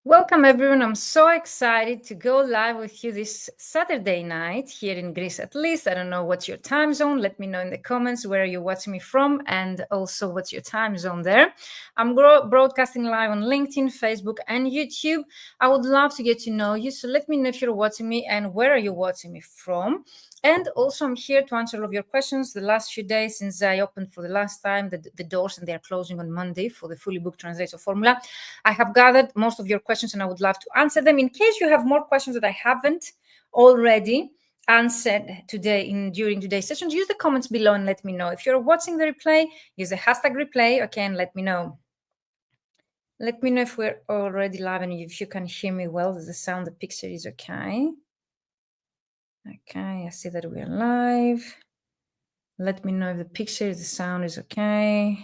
Welcome, everyone. I'm so excited to go live with you this Saturday night here in Greece, at least. I don't know what's your time zone. Let me know in the comments where you're watching me from and also what's your time zone there. I'm broadcasting live on LinkedIn, Facebook, and YouTube. I would love to get to know you. So let me know if you're watching me and where are you watching me from. And also, I'm here to answer all of your questions. The last few days since I opened for the last time the doors, and they are closing on Monday for the Fully Booked Translator Formula, I have gathered most of your questions and I would love to answer them. In case you have more questions that I haven't already answered today during today's sessions, use the comments below and let me know. If you're watching the replay, use the hashtag replay, okay, and let me know. Let me know if we're already live and if you can hear me well. Does the sound, the picture is okay? Okay, I see that we're live. Let me know if the picture, the sound is okay.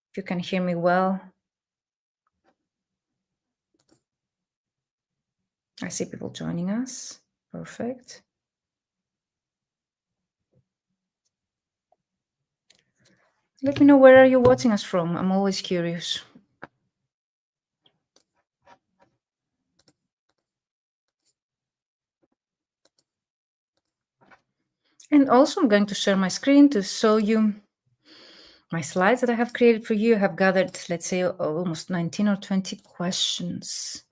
If you can hear me well. I see people joining us. Perfect. Let me know where are you watching us from. I'm always curious. And also I'm going to share my screen to show you my slides that I have created for you. I have gathered, let's say, almost 19 or 20 questions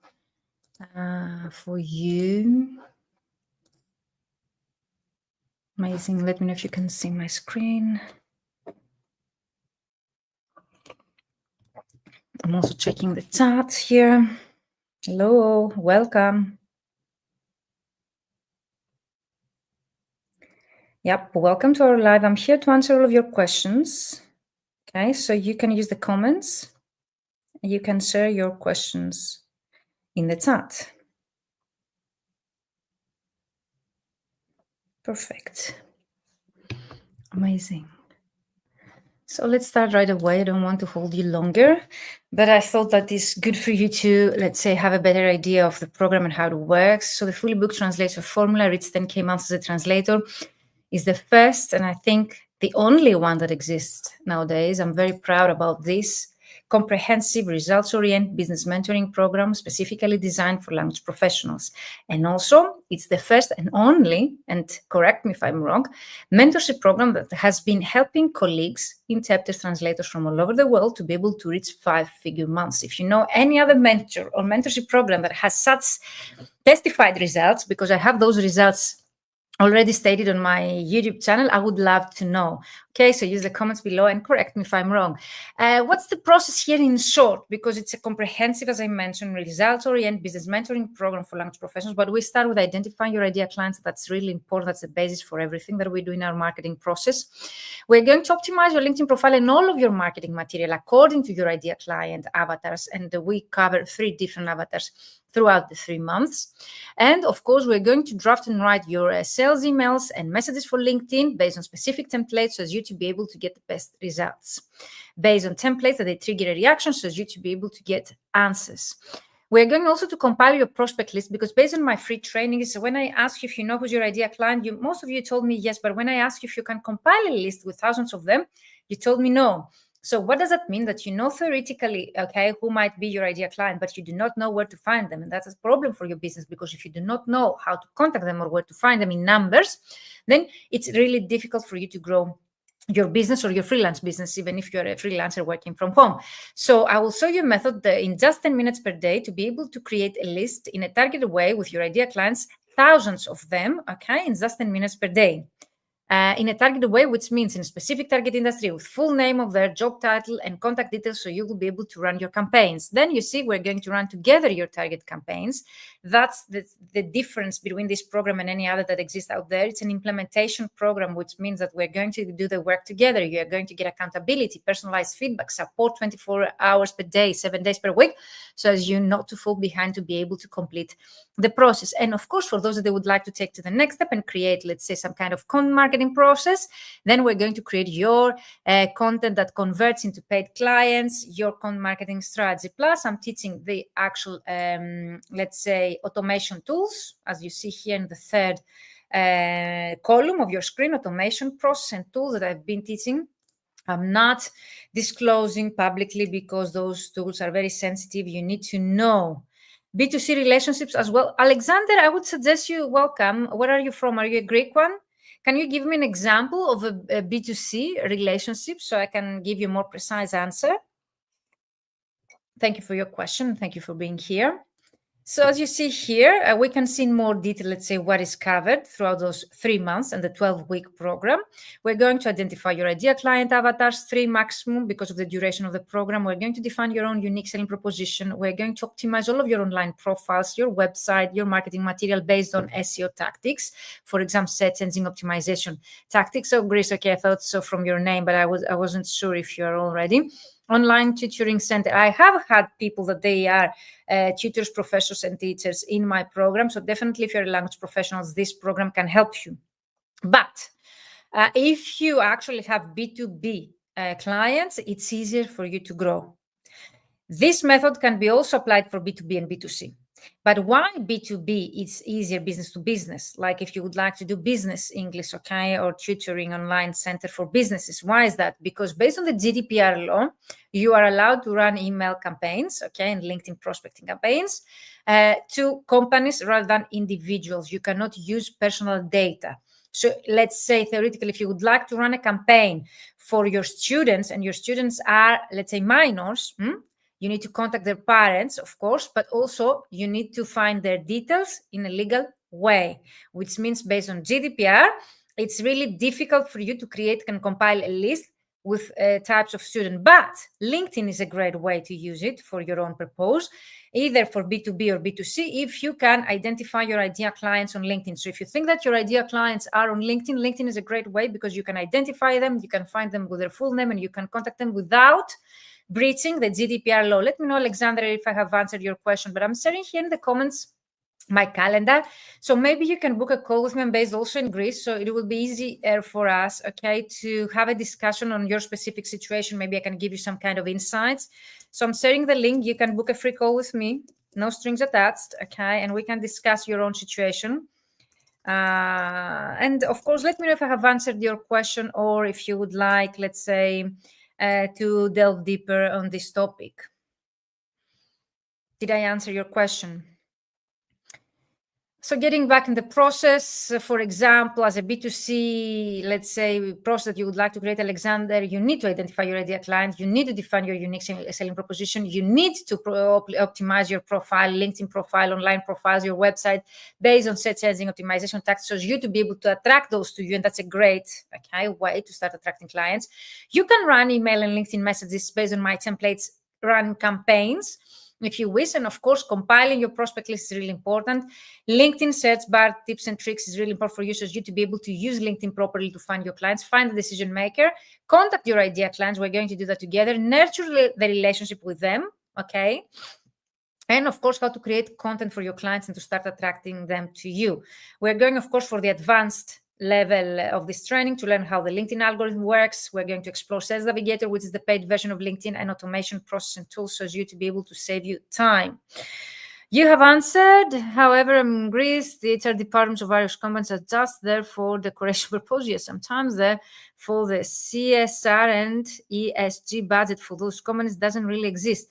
for you. Amazing. Let me know if you can see my screen. I'm also checking the chat here. Hello, welcome. Yep, welcome to our live. I'm here to answer all of your questions. Okay, so you can use the comments. You can share your questions in the chat. Perfect. Amazing. So let's start right away. I don't want to hold you longer, but I thought that it's good for you to, let's say, have a better idea of the program and how it works. So the Fully Booked Translator Formula, reads 10K months as a translator, is the first and I think the only one that exists nowadays. I'm very proud about this comprehensive, results-oriented business mentoring program specifically designed for language professionals. And also, it's the first and only, and correct me if I'm wrong, mentorship program that has been helping colleagues, interpreters, translators from all over the world to be able to reach 5-figure months. If you know any other mentor or mentorship program that has such testified results, because I have those results already stated on my YouTube channel, I would love to know. Okay, so use the comments below and correct me if I'm wrong. What's the process here in short? Because it's a comprehensive, as I mentioned, results-oriented business mentoring program for language professionals. But we start with identifying your ideal clients. That's really important. That's the basis for everything that we do in our marketing process. We're going to optimize your LinkedIn profile and all of your marketing material according to your ideal client avatars. And we cover 3 different avatars throughout the 3 months. And of course, we're going to draft and write your sales emails and messages for LinkedIn based on specific templates so as you to be able to get the best results. Based on templates that they trigger a reaction so as you to be able to get answers. We're going also to compile your prospect list because based on my free trainings, when I ask you if you know who's your ideal client, most of you told me yes, but when I ask you if you can compile a list with thousands of them, you told me no. So what does that mean? That you know theoretically, okay, who might be your ideal client, but you do not know where to find them. And that's a problem for your business because if you do not know how to contact them or where to find them in numbers, then it's really difficult for you to grow your business or your freelance business, even if you're a freelancer working from home. So I will show you a method in just 10 minutes per day to be able to create a list in a targeted way with your ideal clients, thousands of them, okay, in just 10 minutes per day. In a targeted way, which means in a specific target industry with full name of their job title and contact details so you will be able to run your campaigns. Then you see we're going to run together your target campaigns. That's the difference between this program and any other that exists out there. It's an implementation program, which means that we're going to do the work together. You're going to get accountability, personalized feedback, support 24 hours per day, 7 days per week, so as you not to fall behind to be able to complete the process. And of course, for those that they would like to take to the next step and create, let's say, some kind of marketing process, then we're going to create your content that converts into paid clients, your content marketing strategy. Plus, I'm teaching the actual, let's say, automation tools, as you see here in the third column of your screen, automation process and tools that I've been teaching. I'm not disclosing publicly because those tools are very sensitive. You need to know B2C relationships as well. Alexander, I would suggest you welcome. Where are you from? Are you a Greek one? Can you give me an example of a B2C relationship so I can give you a more precise answer? Thank you for your question. Thank you for being here. So as you see here, we can see in more detail, let's say, what is covered throughout those 3 months and the 12-week program. We're going to identify your ideal client avatars, 3 maximum because of the duration of the program. We're going to define your own unique selling proposition. We're going to optimize all of your online profiles, your website, your marketing material based on SEO tactics. For example, search engine optimization tactics. So Grace, okay, I thought so from your name, but I wasn't sure if you're already. Online tutoring center. I have had people that they are tutors, professors, and teachers in my program. So definitely, if you're language professionals, this program can help you. But if you actually have B2B clients, it's easier for you to grow. This method can be also applied for B2B and B2C. But why B2B? It's easier business to business. Like if you would like to do business English, okay, or tutoring online center for businesses. Why is that? Because based on the GDPR law, you are allowed to run email campaigns, okay, and LinkedIn prospecting campaigns to companies rather than individuals. You cannot use personal data. So let's say theoretically, if you would like to run a campaign for your students and your students are, let's say, minors, you need to contact their parents, of course, but also you need to find their details in a legal way, which means based on GDPR, it's really difficult for you to create and compile a list with types of student. But LinkedIn is a great way to use it for your own purpose, either for B2B or B2C, if you can identify your ideal clients on LinkedIn. So if you think that your ideal clients are on LinkedIn, LinkedIn is a great way because you can identify them, you can find them with their full name, and you can contact them without breaching the GDPR law. Let me know, Alexander, if I have answered your question, but I'm sharing here in the comments my calendar. So maybe you can book a call with me. I'm based also in Greece, so it will be easier for us, okay, to have a discussion on your specific situation. Maybe I can give you some kind of insights. So I'm sharing the link. You can book a free call with me, no strings attached, okay, and we can discuss your own situation. And of course, let me know if I have answered your question or if you would like, let's say, to delve deeper on this topic. Did I answer your question? So getting back in the process, for example, as a B2C, let's say, process that you would like to create, Alexander, you need to identify your ideal client. You need to define your unique selling proposition. You need to optimize your profile, LinkedIn profile, online profiles, your website based on search engine optimization tactics for you to be able to attract those to you. And that's a great way to start attracting clients. You can run email and LinkedIn messages based on my templates, run campaigns if you wish. And of course, compiling your prospect list is really important. LinkedIn search bar tips and tricks is really important for users, you to be able to use LinkedIn properly to find your clients, find the decision maker, contact your ideal clients. We're going to do that together, nurture the relationship with them, okay? And of course, how to create content for your clients and to start attracting them to you. We're going, of course, for the advanced level of this training to learn how the LinkedIn algorithm works. We're going to explore Sales Navigator, which is the paid version of LinkedIn, and automation process and tools so as you to be able to save you time. You have answered. However, in Greece, the HR departments of various companies are just there for decoration purposes. Yes, sometimes for the CSR and ESG budget for those companies doesn't really exist.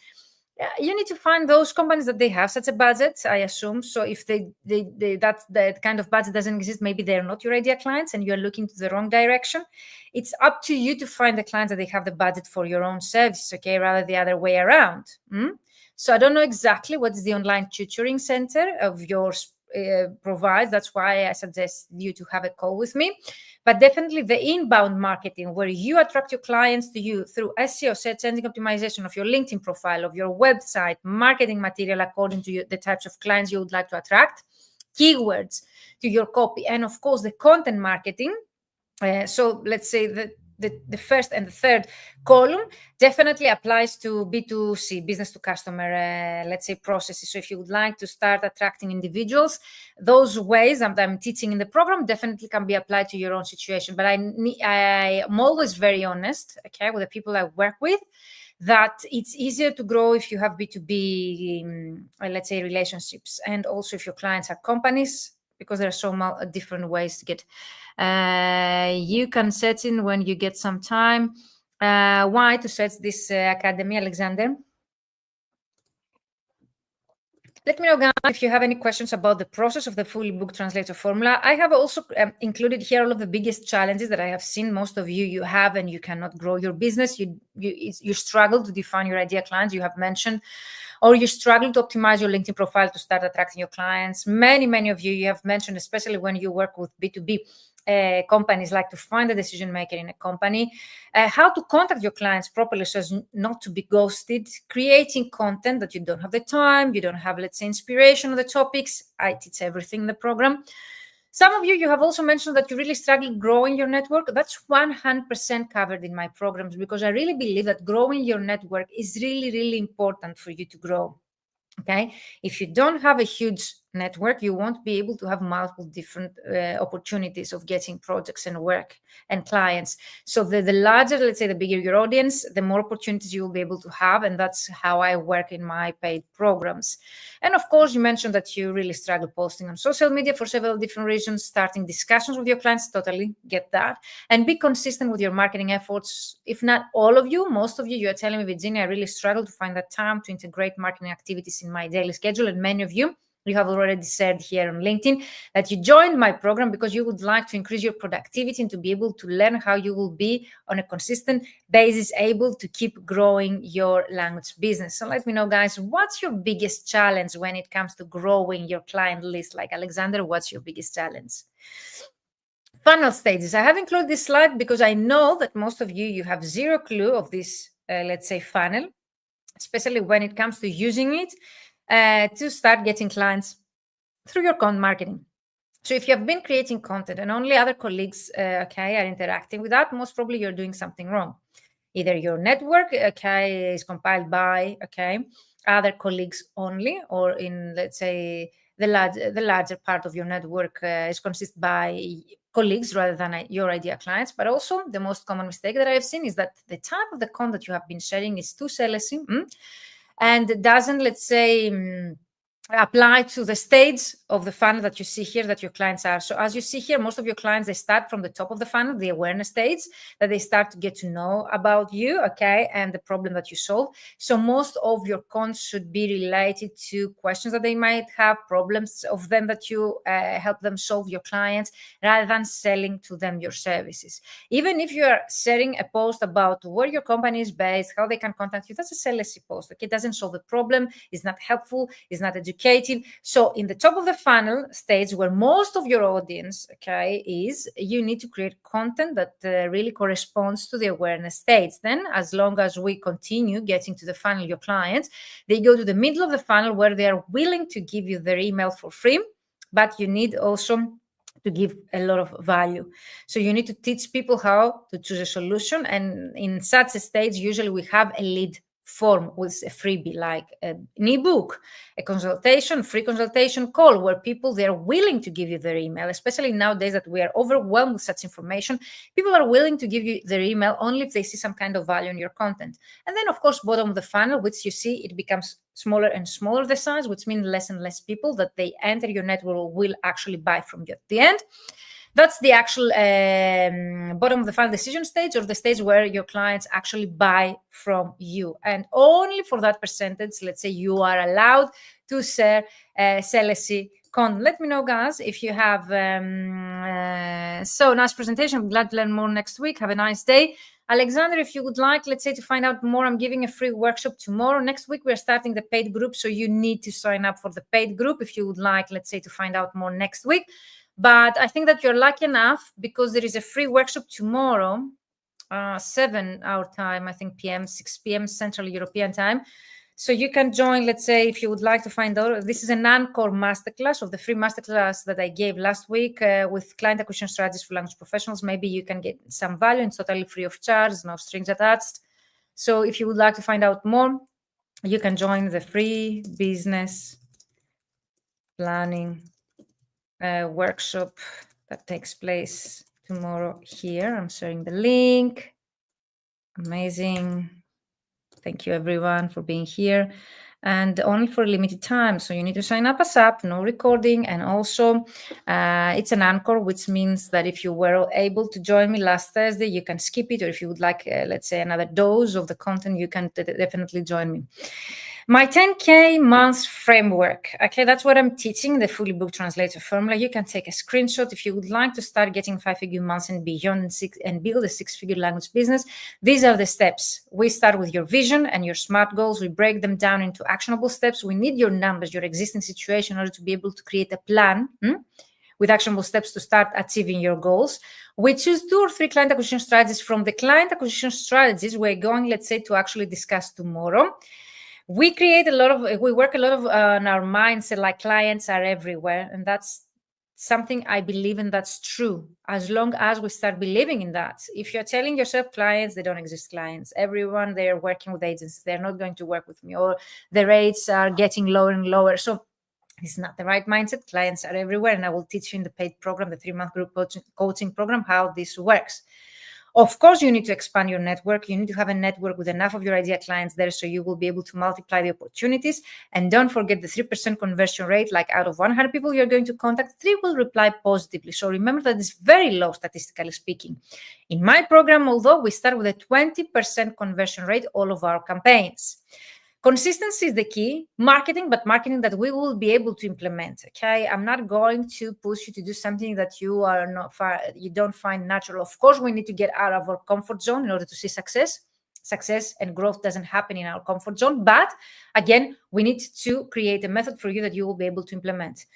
You need to find those companies that they have such a budget, I assume. So if that kind of budget doesn't exist, maybe they're not your ideal clients and you're looking to the wrong direction. It's up to you to find the clients that they have the budget for your own services, okay, rather the other way around. So I don't know exactly what is the online tutoring center of yours provides. That's why I suggest you to have a call with me. But definitely the inbound marketing, where you attract your clients to you through SEO, search engine optimization of your LinkedIn profile, of your website, marketing material according to the types of clients you would like to attract, keywords to your copy, and of course the content marketing. So let's say that the first and the third column definitely applies to B2C, business to customer, let's say, processes. So if you would like to start attracting individuals, those ways that I'm teaching in the program definitely can be applied to your own situation. But I'm always very honest, okay, with the people I work with, that it's easier to grow if you have B2B, let's say, relationships. And also if your clients are companies, because there are so many different ways to get. You can set in when you get some time. Why to set this academy, Alexander? Let me know, guys, if you have any questions about the process of the Fully Booked Translator Formula. I have also included here all of the biggest challenges that I have seen most of you have, and you cannot grow your business. You struggle to define your ideal clients, you have mentioned, or you struggle to optimize your LinkedIn profile to start attracting your clients. Many of you have mentioned, especially when you work with B2B companies, like to find a decision maker in a company, how to contact your clients properly so as not to be ghosted, creating content that you don't have the time, you don't have, let's say, inspiration on the topics. I teach everything in the program. Some of you have also mentioned that you really struggle growing your network. That's 100% covered in my programs, because I really believe that growing your network is really important for you to grow. Okay, if you don't have a huge network, you won't be able to have multiple different opportunities of getting projects and work and clients. So the larger, let's say, the bigger your audience, the more opportunities you will be able to have. And that's how I work in my paid programs. And of course, you mentioned that you really struggle posting on social media for several different reasons, starting discussions with your clients, totally get that. And be consistent with your marketing efforts. If not all of you, most of you, you are telling me, Virginia, I really struggle to find that time to integrate marketing activities in my daily schedule. And many of you have already said here on LinkedIn that you joined my program because you would like to increase your productivity and to be able to learn how you will be on a consistent basis able to keep growing your language business. So let me know, guys, what's your biggest challenge when it comes to growing your client list? Like Alexander, what's your biggest challenge? Funnel stages. I have included this slide because I know that most of you have zero clue of this, let's say, funnel, especially when it comes to using it to start getting clients through your content marketing. So if you have been creating content and only other colleagues, are interacting with that, most probably you're doing something wrong. Either your network, is compiled by, other colleagues only, or in, let's say, the larger part of your network is consisted by colleagues rather than your ideal clients. But also the most common mistake that I have seen is that the type of the content you have been sharing is too salesy and doesn't, let's say, apply to the stage of the funnel that you see here that your clients are. So as you see here, most of your clients, they start from the top of the funnel, the awareness stage, that they start to get to know about you, and the problem that you solve. So most of your content should be related to questions that they might have, problems of them that you help them solve, your clients, rather than selling to them your services. Even if you are sharing a post about where your company is based, how they can contact you, that's a salesy post. It doesn't solve the problem, it's not helpful, it's not educative. So in the top of the funnel stage, where most of your audience, is, you need to create content that really corresponds to the awareness stage. Then, as long as we continue getting to the funnel, your clients, they go to the middle of the funnel where they are willing to give you their email for free, but you need also to give a lot of value. So you need to teach people how to choose a solution. And in such a stage, usually we have a lead form with a freebie, like an ebook, a consultation, free consultation call, where people, they're willing to give you their email, especially nowadays that we are overwhelmed with such information. People are willing to give you their email only if they see some kind of value in your content. And then, of course, bottom of the funnel, which you see, it becomes smaller and smaller the size, which means less and less people that they enter your network will actually buy from you at the end. That's the actual bottom of the funnel decision stage, or the stage where your clients actually buy from you. And only for that percentage, let's say, you are allowed to share salesy content. Let me know, guys, if you have. So nice presentation. I'm glad to learn more next week. Have a nice day. Alexander, if you would like, let's say, to find out more, I'm giving a free workshop tomorrow. Next week, we're starting the paid group. So you need to sign up for the paid group if you would like, let's say, to find out more next week. But I think that you're lucky enough because there is a free workshop tomorrow, 7 our time, I think PM, 6 PM Central European time. So you can join, let's say, if you would like to find out. This is an encore masterclass of the free masterclass that I gave last week with client acquisition strategies for language professionals. Maybe you can get some value. It's totally free of charge, no strings attached. So if you would like to find out more, you can join the free business planning workshop that takes place tomorrow here. I'm sharing the link. Amazing. Thank you, everyone, for being here. And only for a limited time. So you need to sign up ASAP, no recording. And also, it's an anchor, which means that if you were able to join me last Thursday, you can skip it. Or if you would like, let's say, another dose of the content, you can definitely join me. My 10K month framework. Okay, that's what I'm teaching, the Fully Booked Translator Formula. You can take a screenshot if you would like to start getting 5-figure months and beyond and build a 6-figure language business. These are the steps. We start with your vision and your SMART goals. We break them down into actionable steps. We need your numbers, your existing situation in order to be able to create a plan with actionable steps to start achieving your goals. We choose 2 or 3 client acquisition strategies from the client acquisition strategies we're going, let's say, to actually discuss tomorrow. We work a lot of on our mindset, like clients are everywhere. And that's something I believe in, that's true. As long as we start believing in that. If you're telling yourself clients, they don't exist clients. Everyone, they're working with agencies. They're not going to work with me, or the rates are getting lower and lower. So it's not the right mindset. Clients are everywhere. And I will teach you in the paid program, the 3-month group coaching program, how this works. Of course, you need to expand your network. You need to have a network with enough of your ideal clients there so you will be able to multiply the opportunities. And don't forget the 3% conversion rate. Like out of 100 people you're going to contact, 3 will reply positively. So remember that it's very low, statistically speaking. In my program, although we start with a 20% conversion rate, all of our campaigns. Consistency is the key. Marketing, but marketing that we will be able to implement. Okay, I'm not going to push you to do something that you don't find natural. Of course, we need to get out of our comfort zone in order to see success. Success and growth doesn't happen in our comfort zone. But again, we need to create a method for you that you will be able to implement.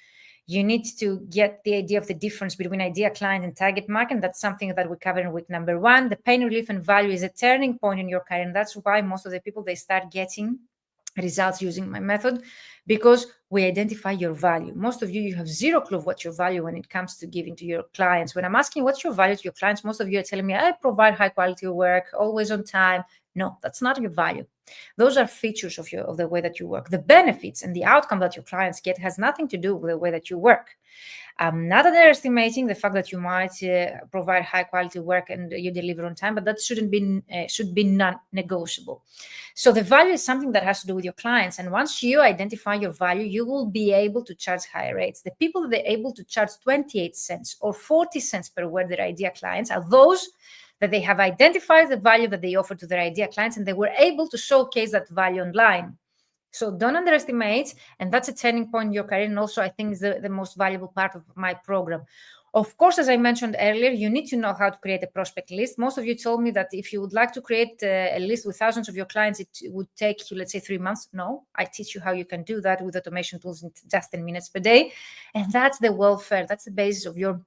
You need to get the idea of the difference between idea client and target market. That's something that we cover in week number 1. The pain relief and value is a turning point in your career. And that's why most of the people, they start getting results using my method, because we identify your value. Most of you have zero clue of what your value when it comes to giving to your clients. When I'm asking what's your value to your clients, most of you are telling me I provide high quality work, always on time. No, that's not your value. Those are features of the way that you work. The benefits and the outcome that your clients get has nothing to do with the way that you work. I'm not underestimating the fact that you might provide high quality work and you deliver on time, but that should be non-negotiable. So the value is something that has to do with your clients. And once you identify your value, you will be able to charge higher rates. The people that are able to charge 28 cents or 40 cents per word, their idea clients, are those that they have identified the value that they offer to their idea clients, and they were able to showcase that value online. So don't underestimate, and that's a turning point in your career. And also, I think is the most valuable part of my program. Of course, as I mentioned earlier, you need to know how to create a prospect list. Most of you told me that if you would like to create a list with thousands of your clients, it would take you, let's say, 3 months. No, I teach you how you can do that with automation tools in just 10 minutes per day. And that's the welfare. That's the basis of your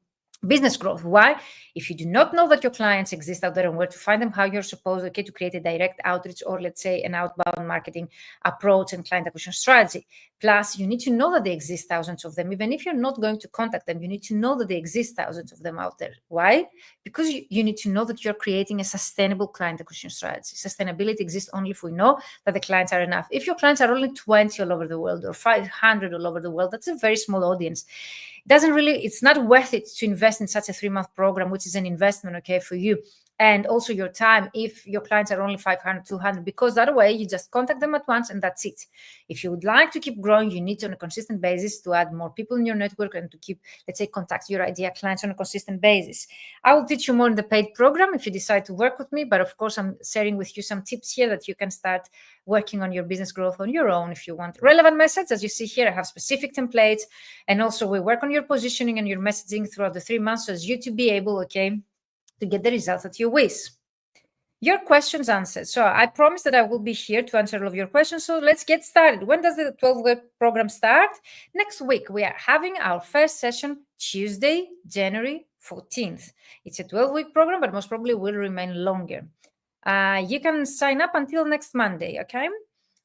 business growth. Why? If you do not know that your clients exist out there and where to find them, how you're supposed to create a direct outreach, or let's say an outbound marketing approach and client acquisition strategy. Plus, you need to know that they exist, thousands of them. Even if you're not going to contact them, you need to know that they exist, thousands of them out there. Why? Because you need to know that you're creating a sustainable client acquisition strategy. Sustainability exists only if we know that the clients are enough. If your clients are only 20 all over the world or 500 all over the world, that's a very small audience. It's not worth it to invest in such a 3-month program, which is an investment, okay, for you. And also your time, if your clients are only 500, 200, because that way you just contact them at once and that's it. If you would like to keep growing, you need to, on a consistent basis, to add more people in your network and to keep, let's say, contact your idea clients on a consistent basis. I will teach you more in the paid program if you decide to work with me. But of course, I'm sharing with you some tips here that you can start working on your business growth on your own if you want. Relevant messages, as you see here, I have specific templates. And also we work on your positioning and your messaging throughout the 3 months so as you to be able, okay, to get the results that you wish. Your questions answered. So I promise that I will be here to answer all of your questions. So let's get started. When does the 12-week program start? Next week, we are having our first session Tuesday, January 14th. It's a 12-week program, but most probably will remain longer. You can sign up until next Monday, okay?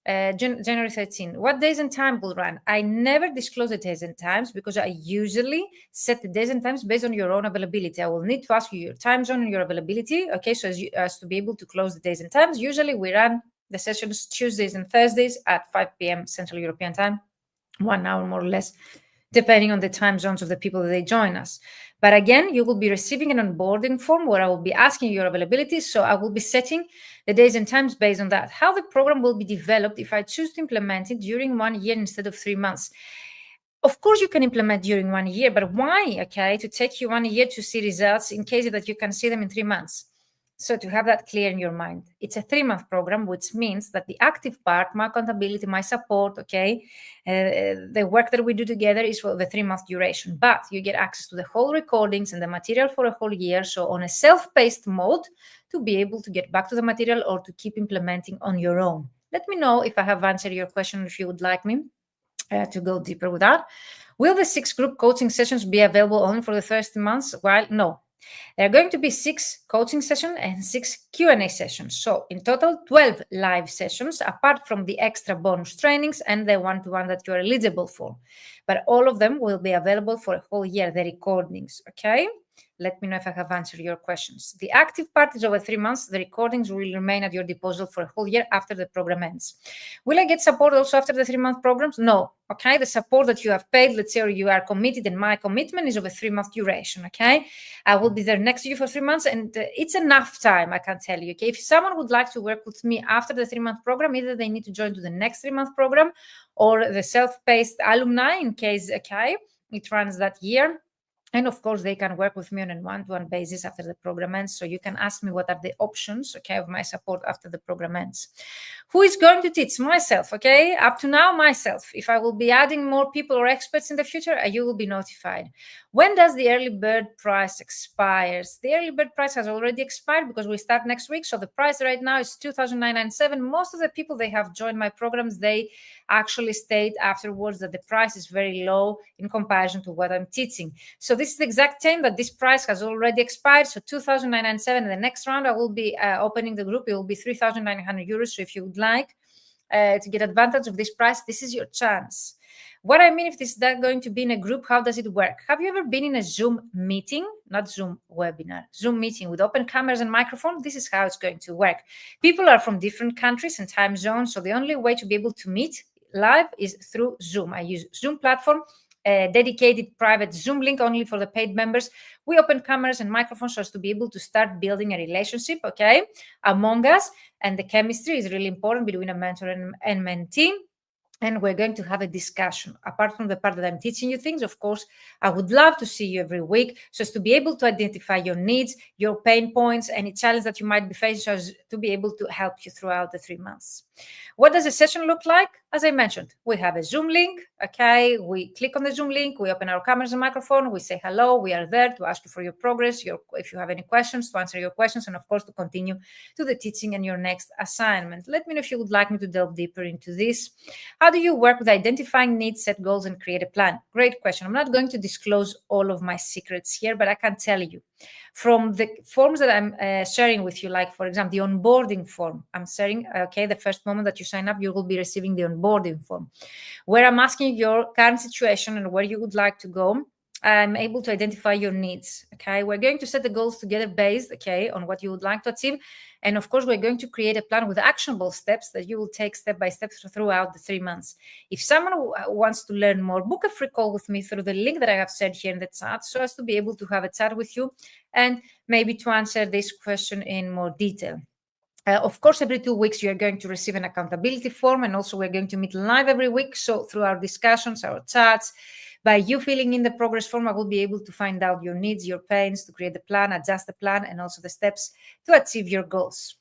January 13th. What days and time will run? I never disclose the days and times because I usually set the days and times based on your own availability. I will need to ask you your time zone and your availability, okay, so as to be able to close the days and times. Usually we run the sessions Tuesdays and Thursdays at 5 p.m. Central European time, 1 hour more or less, depending on the time zones of the people that they join us. But again, you will be receiving an onboarding form where I will be asking your availability. So I will be setting the days and times based on that. How the program will be developed if I choose to implement it during 1 year instead of 3 months. Of course, you can implement during 1 year, but why? Okay, to take you 1 year to see results in case that you can see them in 3 months. So to have that clear in your mind, it's a 3-month program, which means that the active part, my accountability, my support, the work that we do together is for the 3-month duration, but you get access to the whole recordings and the material for a whole year. So on a self-paced mode to be able to get back to the material or to keep implementing on your own. Let me know if I have answered your question, if you would like me to go deeper with that. Will the 6 group coaching sessions be available only for the first months? Well, no. There are going to be 6 coaching sessions and 6 Q&A sessions. So in total, 12 live sessions, apart from the extra bonus trainings and the one-to-one that you're eligible for. But all of them will be available for a whole year, the recordings, okay? Let me know if I have answered your questions. The active part is over 3 months. The recordings will remain at your disposal for a whole year after the program ends. Will I get support also after the 3-month programs? No. Okay, the support that you have paid, let's say, or you are committed, and my commitment is over 3-month duration. Okay, I will be there next to you for 3 months, and it's enough time, I can tell you. Okay, if someone would like to work with me after the 3-month program, either they need to join to the next 3-month program or the self-paced alumni in case, okay, it runs that year. And of course, they can work with me on a one-to-one basis after the program ends. So you can ask me what are the options, okay, of my support after the program ends. Who is going to teach? Myself, okay? Up to now, myself. If I will be adding more people or experts in the future, you will be notified. When does the early bird price expires? The early bird price has already expired because we start next week. So the price right now is $2,997. Most of the people, they have joined my programs, they actually state afterwards that the price is very low in comparison to what I'm teaching. So this is the exact same, that this price has already expired. So $2,997. In the next round, I will be opening the group. It will be €3,900. So if you would like to get advantage of this price, this is your chance. What I mean, if this is not going to be in a group, how does it work? Have you ever been in a Zoom meeting, not Zoom webinar, Zoom meeting with open cameras and microphone? This is how it's going to work. People are from different countries and time zones. So the only way to be able to meet live is through Zoom. I use Zoom platform, a dedicated private Zoom link only for the paid members. We open cameras and microphones so as to be able to start building a relationship, okay, among us. And the chemistry is really important between a mentor and mentee. And we're going to have a discussion. Apart from the part that I'm teaching you things, of course, I would love to see you every week so as to be able to identify your needs, your pain points, any challenge that you might be facing, so as to be able to help you throughout the 3 months. What does a session look like? As I mentioned, we have a Zoom link, okay? We click on the Zoom link, we open our cameras and microphone, we say hello, we are there to ask you for your progress, if you have any questions, to answer your questions, and of course, to continue to the teaching and your next assignment. Let me know if you would like me to delve deeper into this. How do you work with identifying needs, set goals, and create a plan? Great question. I'm not going to disclose all of my secrets here, but I can tell you from the forms that I'm sharing with you, like, for example, the onboarding form I'm sharing, okay, the first moment that you sign up, you will be receiving the onboarding form, where I'm asking your current situation and where you would like to go. I'm able to identify your needs, okay? We're going to set the goals together based, okay, on what you would like to achieve. And of course, we're going to create a plan with actionable steps that you will take step by step throughout the 3 months. If someone wants to learn more, book a free call with me through the link that I have said here in the chat, so as to be able to have a chat with you and maybe to answer this question in more detail. Of course, every 2 weeks, you're going to receive an accountability form, and also we're going to meet live every week. So through our discussions, our chats, by you filling in the progress form, I will be able to find out your needs, your pains, to create the plan, adjust the plan, and also the steps to achieve your goals.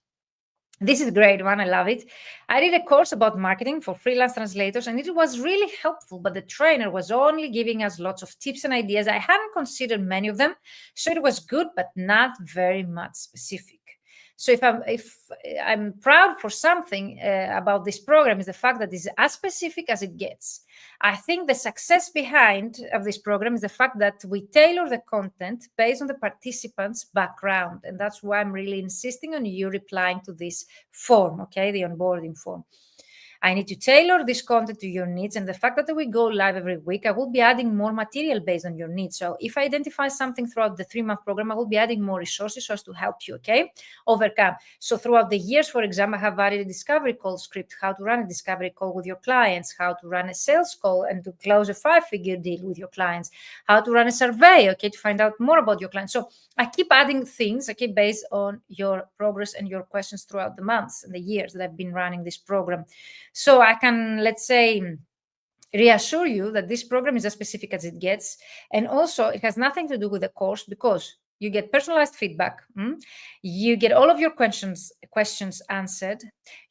This is a great one. I love it. I did a course about marketing for freelance translators, and it was really helppful, but the trainer was only giving us lots of tips and ideas. I hadn't considered many of them, so it was good, but not very much specific. So if I'm proud for something about this program, is the fact that it's as specific as it gets. I think the success behind of this program is the fact that we tailor the content based on the participants' background. And that's why I'm really insisting on you replying to this form, okay, the onboarding form. I need to tailor this content to your needs, and the fact that we go live every week, I will be adding more material based on your needs. So if I identify something throughout the 3-month program, I will be adding more resources so as to help you, okay, overcome. So throughout the years, for example, I have added a discovery call script, how to run a discovery call with your clients, how to run a sales call and to close a 5-figure deal with your clients, how to run a survey, okay, to find out more about your clients. So I keep adding things, okay, based on your progress and your questions throughout the months and the years that I've been running this program. So I can, let's say, reassure you that this program is as specific as it gets. And also, it has nothing to do with the course, because You get personalized feedback. You get all of your questions answered.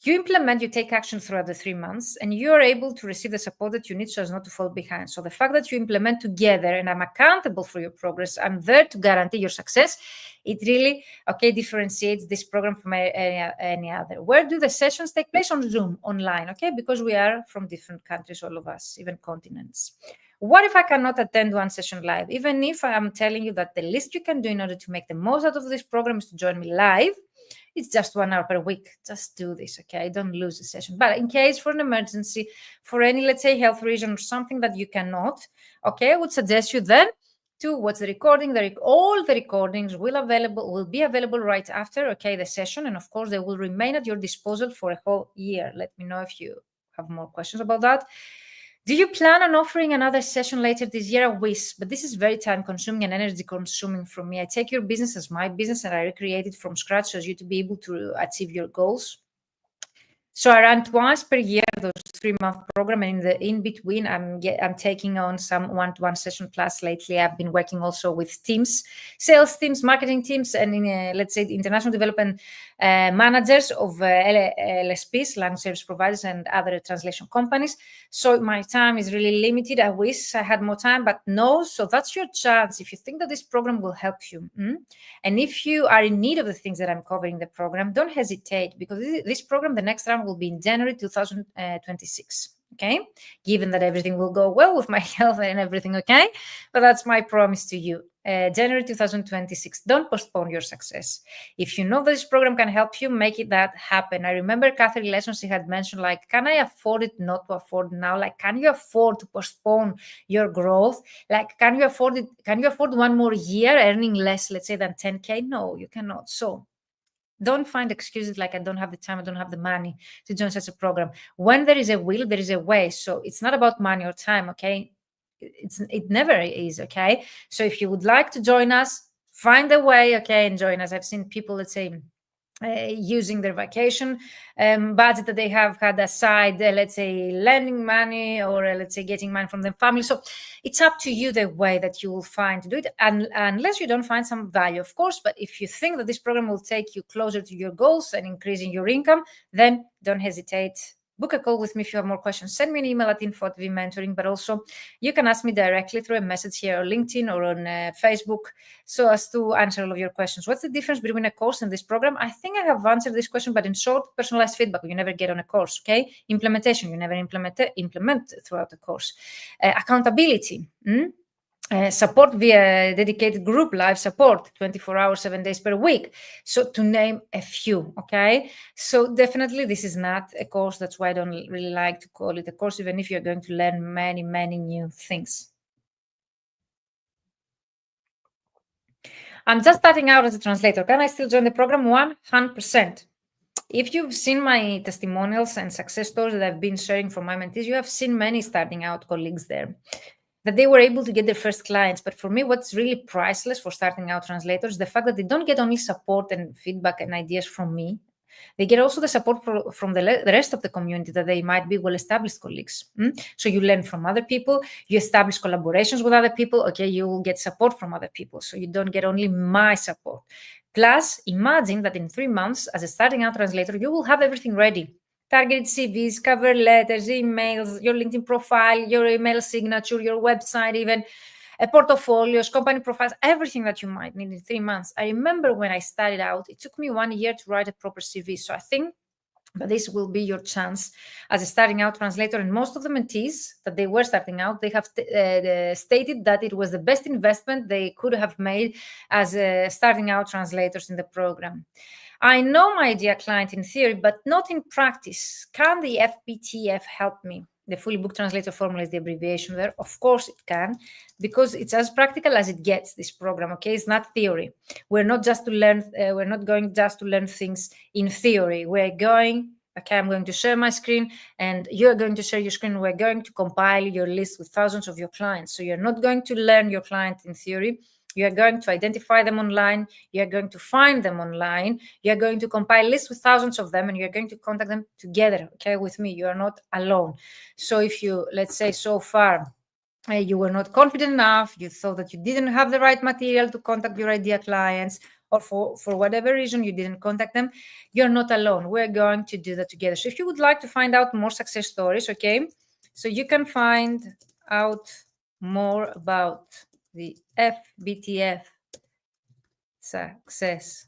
You implement, you take action throughout the 3 months, and you are able to receive the support that you need so as not to fall behind. So the fact that you implement together and I'm accountable for your progress, I'm there to guarantee your success, it really, differentiates this program from any other. Where do the sessions take place? On Zoom, online, because we are from different countries, all of us, even continents. What if I cannot attend one session live? Even if I am telling you that the least you can do in order to make the most out of this program is to join me live, it's just 1 hour per week. Just do this, Don't lose the session. But in case for an emergency, for any, let's say, health reason or something that you cannot, I would suggest you then to watch the recording. All the recordings will be available right after, the session. And of course, they will remain at your disposal for a whole year. Let me know if you have more questions about that. Do you plan on offering another session later this year? I wish, but this is very time-consuming and energy-consuming for me. I take your business as my business and I recreate it from scratch so as you to be able to achieve your goals. So I run twice per year those 3-month program, and in between, I'm taking on some one-to-one session. Plus, lately, I've been working also with teams, sales teams, marketing teams, and let's say the international development managers of LSPs, language service providers, and other translation companies. So my time is really limited. I wish I had more time, but no. So that's your chance. If you think that this program will help you, and if you are in need of the things that I'm covering in the program, don't hesitate, because this program, the next round, will be in January 2026. Given that everything will go well with my health and everything, but that's my promise to you. January 2026. Don't postpone your success. If you know that this program can help you, make it that happen. I remember Catherine Lessons, she had mentioned, like, can I afford it not to afford now? Like, can you afford to postpone your growth? Like, can you afford it? Can you afford 1 more year earning less, let's say, than 10K? No, you cannot. So don't find excuses like I don't have the time, I don't have the money to join such a program. When there is a will, there is a way. So it's not about money or time, It never is, So if you would like to join us, find a way, and join us. I've seen people, let's say, using their vacation budget that they have had aside, let's say, lending money or let's say getting money from their family. So it's up to you the way that you will find to do it, and unless you don't find some value, of course. But if you think that this program will take you closer to your goals and increasing your income, then don't hesitate. Book a call with me if you have more questions. Send me an email at info@vmentoring, but also you can ask me directly through a message here on LinkedIn or on Facebook so as to answer all of your questions. What's the difference between a course and this program? I think I have answered this question, but in short, personalized feedback you never get on a course, Implementation, you never implement throughout the course. Accountability, support via dedicated group live support, 24 hours, 7 days per week. So to name a few, So definitely this is not a course. That's why I don't really like to call it a course, even if you're going to learn many, many new things. I'm just starting out as a translator. Can I still join the program? 100%. If you've seen my testimonials and success stories that I've been sharing from my mentees, you have seen many starting out colleagues there, that they were able to get their first clients. But for me, what's really priceless for starting out translators is the fact that they don't get only support and feedback and ideas from me. They get also the support from the rest of the community, that they might be well-established colleagues. So you learn from other people, you establish collaborations with other people, you will get support from other people. So you don't get only my support. Plus, imagine that in 3 months, as a starting out translator, you will have everything ready. Targeted CVs, cover letters, emails, your LinkedIn profile, your email signature, your website, even portfolios, company profiles, everything that you might need in 3 months. I remember when I started out, it took me 1 year to write a proper CV. So I think that this will be your chance as a starting out translator. And most of the mentees that they were starting out, they have stated that it was the best investment they could have made as starting out translators in the program. I know my ideal client in theory, but not in practice. Can the FBTF help me? The Fully Booked Translator Formula is the abbreviation there. Of course it can, because it's as practical as it gets, this program, It's not theory. We're not going just to learn things in theory. We're going, I'm going to share my screen and you're going to share your screen. We're going to compile your list with thousands of your clients. So you're not going to learn your client in theory. You are going to identify them online. You are going to find them online. You are going to compile lists with thousands of them, and you're going to contact them together, with me. You are not alone. So if you, let's say, so far you were not confident enough, you thought that you didn't have the right material to contact your ideal clients, or for whatever reason you didn't contact them, you're not alone. We're going to do that together. So if you would like to find out more success stories, okay, so you can find out more about the FBTF success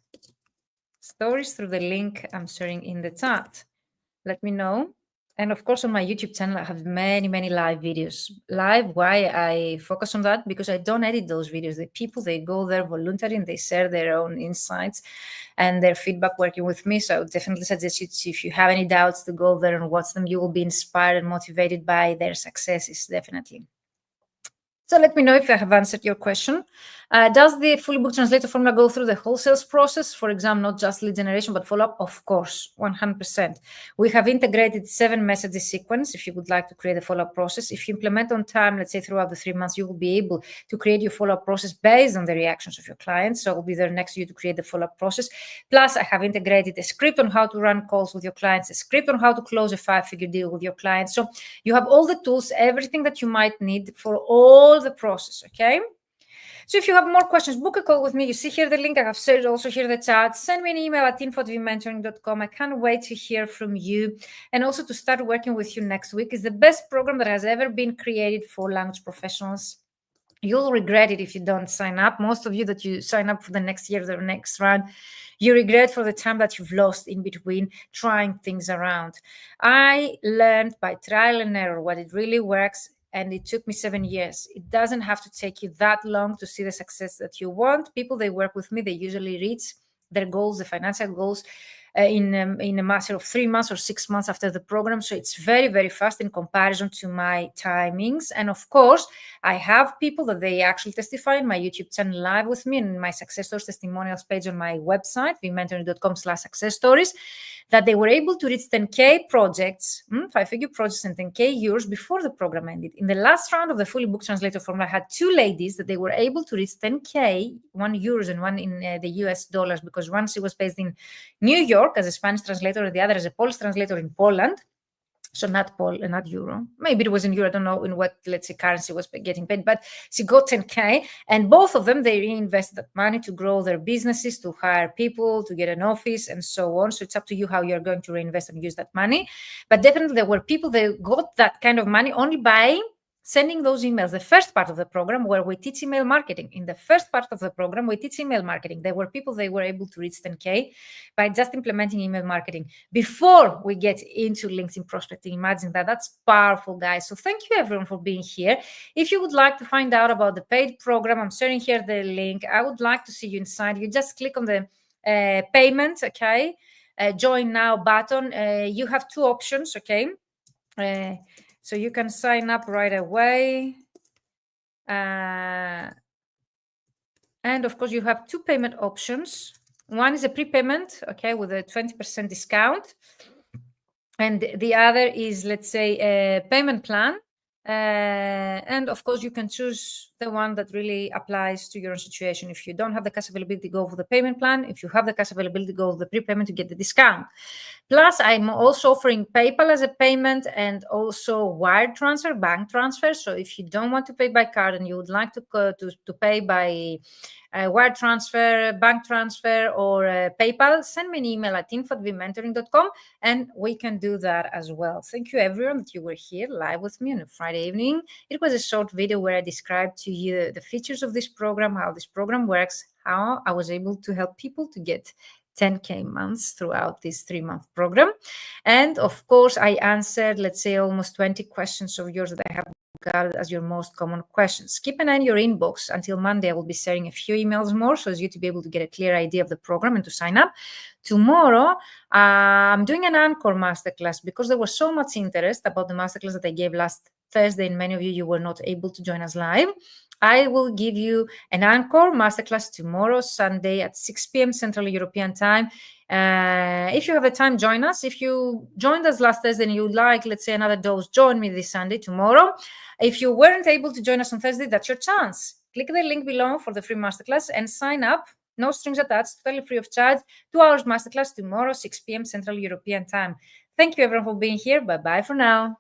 stories through the link I'm sharing in the chat. Let me know. And of course, on my YouTube channel, I have many, many live videos. Live, why I focus on that? Because I don't edit those videos. The people, they go there voluntarily and they share their own insights and their feedback working with me. So I would definitely suggest you to, if you have any doubts, to go there and watch them. You will be inspired and motivated by their successes, definitely. So let me know if I have answered your question. Does the Fully Booked Translator Formula go through the whole sales process? For example, not just lead generation, but follow-up? Of course, 100%. We have integrated 7 messages sequence if you would like to create a follow-up process. If you implement on time, let's say throughout the 3 months, you will be able to create your follow-up process based on the reactions of your clients. So I'll be there next to you to create the follow-up process. Plus, I have integrated a script on how to run calls with your clients, a script on how to close a 5-figure deal with your clients. So you have all the tools, everything that you might need for all the process, okay? So if you have more questions, book a call with me. You see here the link. I have shared also here in the chat. Send me an email at info@vmentoring.com. I can't wait to hear from you and also to start working with you next week. It's the best program that has ever been created for language professionals. You'll regret it if you don't sign up. Most of you that you sign up for the next year, the next round, you regret for the time that you've lost in between trying things around. I learned by trial and error what it really works, and it took me 7 years. It doesn't have to take you that long to see the success that you want. People, they work with me, they usually reach their goals, the financial goals, in a matter of 3 months or 6 months after the program. So it's very, very fast in comparison to my timings. And of course, I have people that they actually testify in my YouTube channel live with me and in my success stories testimonials page on my website, vmentoring.com/success stories, that they were able to reach 10K projects, 5-figure projects and 10K euros before the program ended. In the last round of the Fully Booked Translator Formula, I had 2 ladies that they were able to reach 10K, one euros and one in the US dollars, because one she was based in New York as a Spanish translator and the other as a Polish translator in Poland. So not euro. Maybe it was in euro. I don't know in what, let's say, currency was getting paid, but she got 10K. And both of them, they reinvested that money to grow their businesses, to hire people, to get an office, and so on. So it's up to you how you're going to reinvest and use that money. But definitely there were people that got that kind of money only by sending those emails. The first part of the program where we teach email marketing. In the first part of the program, we teach email marketing. There were people, they were able to reach 10K by just implementing email marketing before we get into LinkedIn prospecting. Imagine that. That's powerful, guys. So thank you, everyone, for being here. If you would like to find out about the paid program, I'm sharing here the link. I would like to see you inside. You just click on the payment, okay? Join now button. You have 2 options, okay? So you can sign up right away. And of course, you have 2 payment options. One is a prepayment, okay, with a 20% discount. And the other is, let's say, a payment plan. And of course, you can choose the one that really applies to your situation. If you don't have the cash availability, go for the payment plan. If you have the cash availability, go for the prepayment to get the discount. Plus, I'm also offering PayPal as a payment and also wire transfer, bank transfer. So if you don't want to pay by card and you would like to pay by wire transfer, bank transfer, or PayPal, send me an email at info@vmentoring.com and we can do that as well. Thank you, everyone, that you were here live with me on a Friday evening. It was a short video where I described to you the features of this program, how this program works, how I was able to help people to get 10K months throughout this 3-month program. And of course, I answered, let's say, almost 20 questions of yours that I have gathered as your most common questions. Keep an eye on your inbox. Until Monday, I will be sharing a few emails more so as you to be able to get a clear idea of the program and to sign up. Tomorrow, I'm doing an Anchor masterclass because there was so much interest about the masterclass that I gave last Thursday, and many of you were not able to join us live. I will give you an Anchor masterclass tomorrow, Sunday at 6 p.m. Central European Time. If you have the time, join us. If you joined us last Thursday and you like, let's say, another dose, join me this Sunday, tomorrow. If you weren't able to join us on Thursday, that's your chance. Click the link below for the free masterclass and sign up. No strings attached, totally free of charge. 2 hours masterclass tomorrow, 6 p.m. Central European Time. Thank you, everyone, for being here. Bye-bye for now.